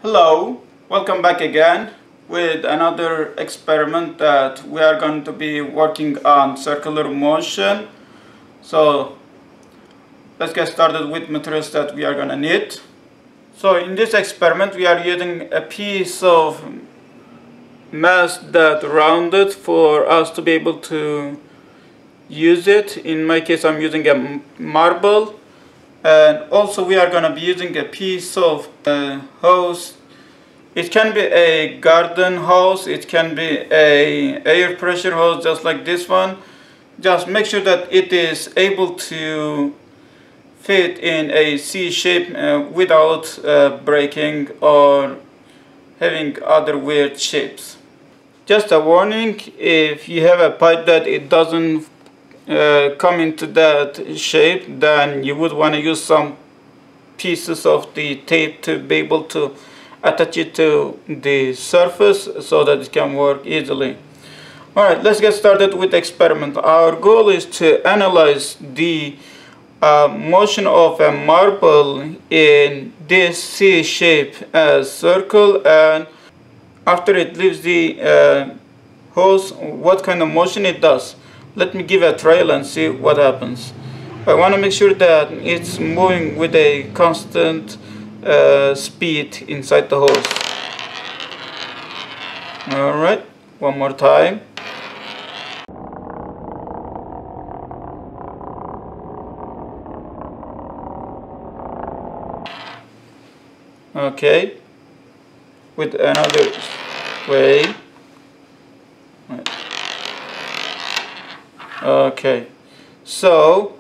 Hello, welcome back again with another experiment that we are going to be working on circular motion. So let's get started with materials that we are going to need. So in this experiment we are using a piece of mass that rounded for us to be able to use it. In my case I'm using a marble, and also we are going to be using a piece of hose. It can be a garden hose, it can be a air pressure hose just like this one. Just make sure that it is able to fit in a C shape without breaking or having other weird shapes. Just a warning, if you have a pipe that it doesn't come into that shape, then you would want to use some pieces of the tape to be able to attach it to the surface so that it can work easily. Alright, let's get started with the experiment. Our goal is to analyze the motion of a marble in this C shape as circle, and after it leaves the hose, what kind of motion it does. Let me give a trial and see what happens. I want to make sure that it's moving with a constant speed inside the hose. Alright, one more time. Okay, with another way. Okay, so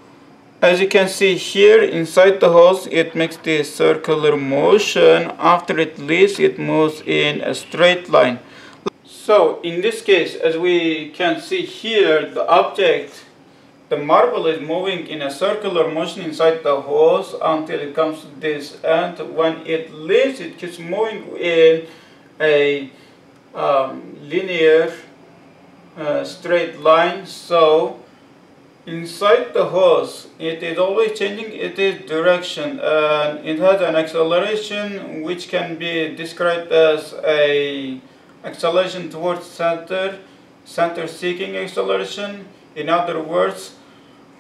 as you can see here inside the hose, it makes the circular motion. After it leaves, it moves in a straight line. So in this case, as we can see here, the object, the marble, is moving in a circular motion inside the hose until it comes to this end. When it leaves, it keeps moving in a linear straight line. So inside the hose, it is always changing its direction, and it has an acceleration which can be described as a acceleration towards center seeking acceleration. In other words,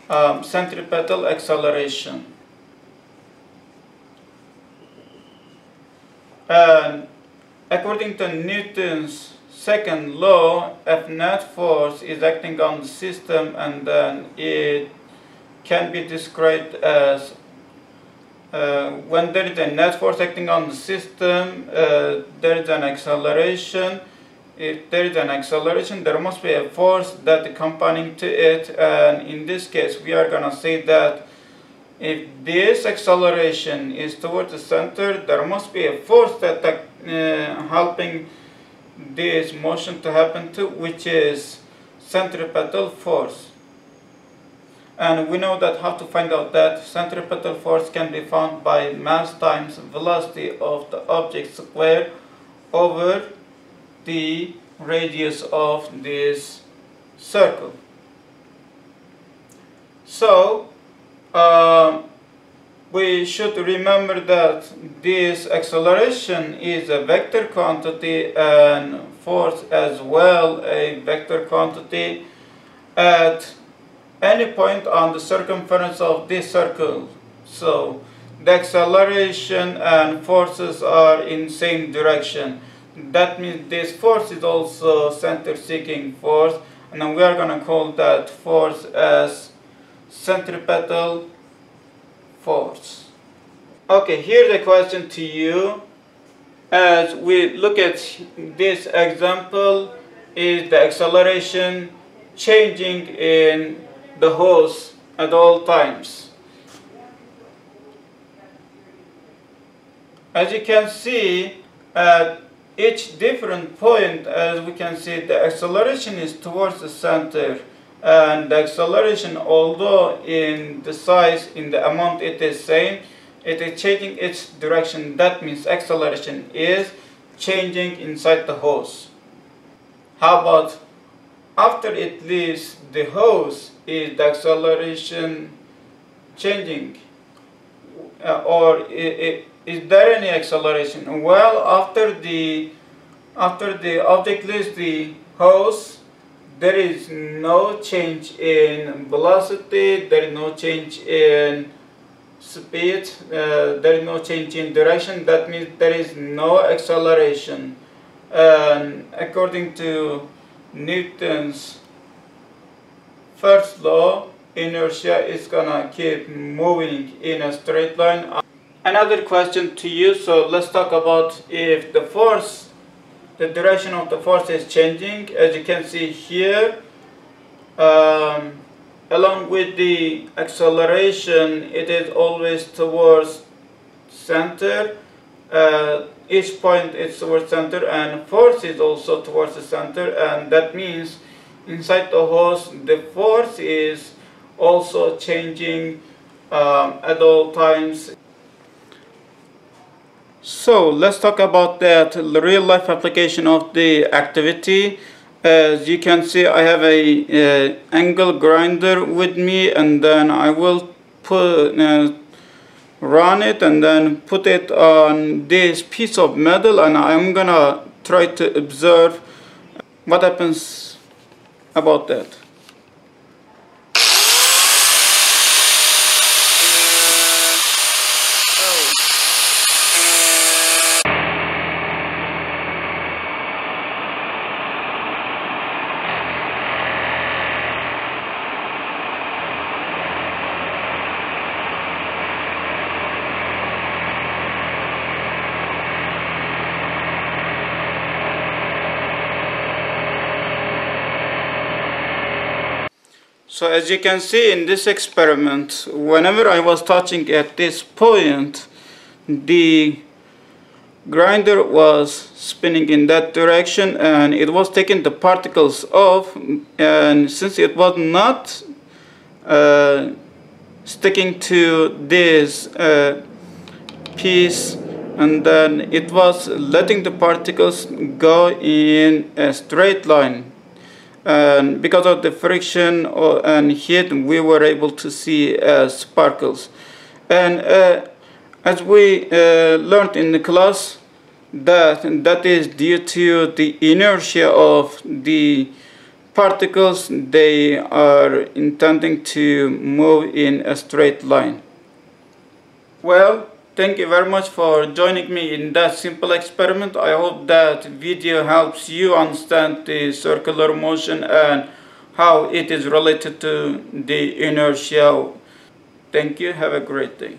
centripetal acceleration. And according to Newton's second law, F net force is acting on the system, and then it can be described as when there is a net force acting on the system, there is an acceleration. If there is an acceleration, there must be a force that is accompanying to it, and in this case we are going to say that if this acceleration is towards the center, there must be a force that helping this motion to happen to, which is centripetal force. And we know that how to find out that centripetal force can be found by mass times velocity of the object squared over the radius of this circle. So we should remember that this acceleration is a vector quantity and force as well a vector quantity at any point on the circumference of this circle. So the acceleration and forces are in same direction. That means this force is also center-seeking force, and then we are going to call that force as centripetal force. Okay, here's a question to you. As we look at this example, is the acceleration changing in the hose at all times? As you can see, at each different point, as we can see, the acceleration is towards the center, and the acceleration, although in the size, in the amount it is same, it is changing its direction. That means acceleration is changing inside the hose. How about after it leaves the hose? Is the acceleration changing, or is there any acceleration? Well, after the object leaves the hose, there is no change in velocity, there is no change in speed, there is no change in direction. That means there is no acceleration. And according to Newton's first law, inertia is gonna keep moving in a straight line. Another question to you, so let's talk about if the force, the direction of the force is changing. As you can see here, along with the acceleration, it is always towards center. Each point is towards center, and force is also towards the center, and that means inside the hose the force is also changing at all times. So let's talk about that real life application of the activity. As you can see, I have a angle grinder with me, and then I will run it and then put it on this piece of metal, and I'm gonna try to observe what happens about that. So as you can see in this experiment, whenever I was touching at this point, the grinder was spinning in that direction and it was taking the particles off, and since it was not sticking to this piece, and then it was letting the particles go in a straight line. And because of the friction and heat, we were able to see sparkles. And as we learned in the class, that is due to the inertia of the particles. They are intending to move in a straight line. Well, thank you very much for joining me in that simple experiment. I hope that video helps you understand the circular motion and how it is related to the inertia. Thank you. Have a great day.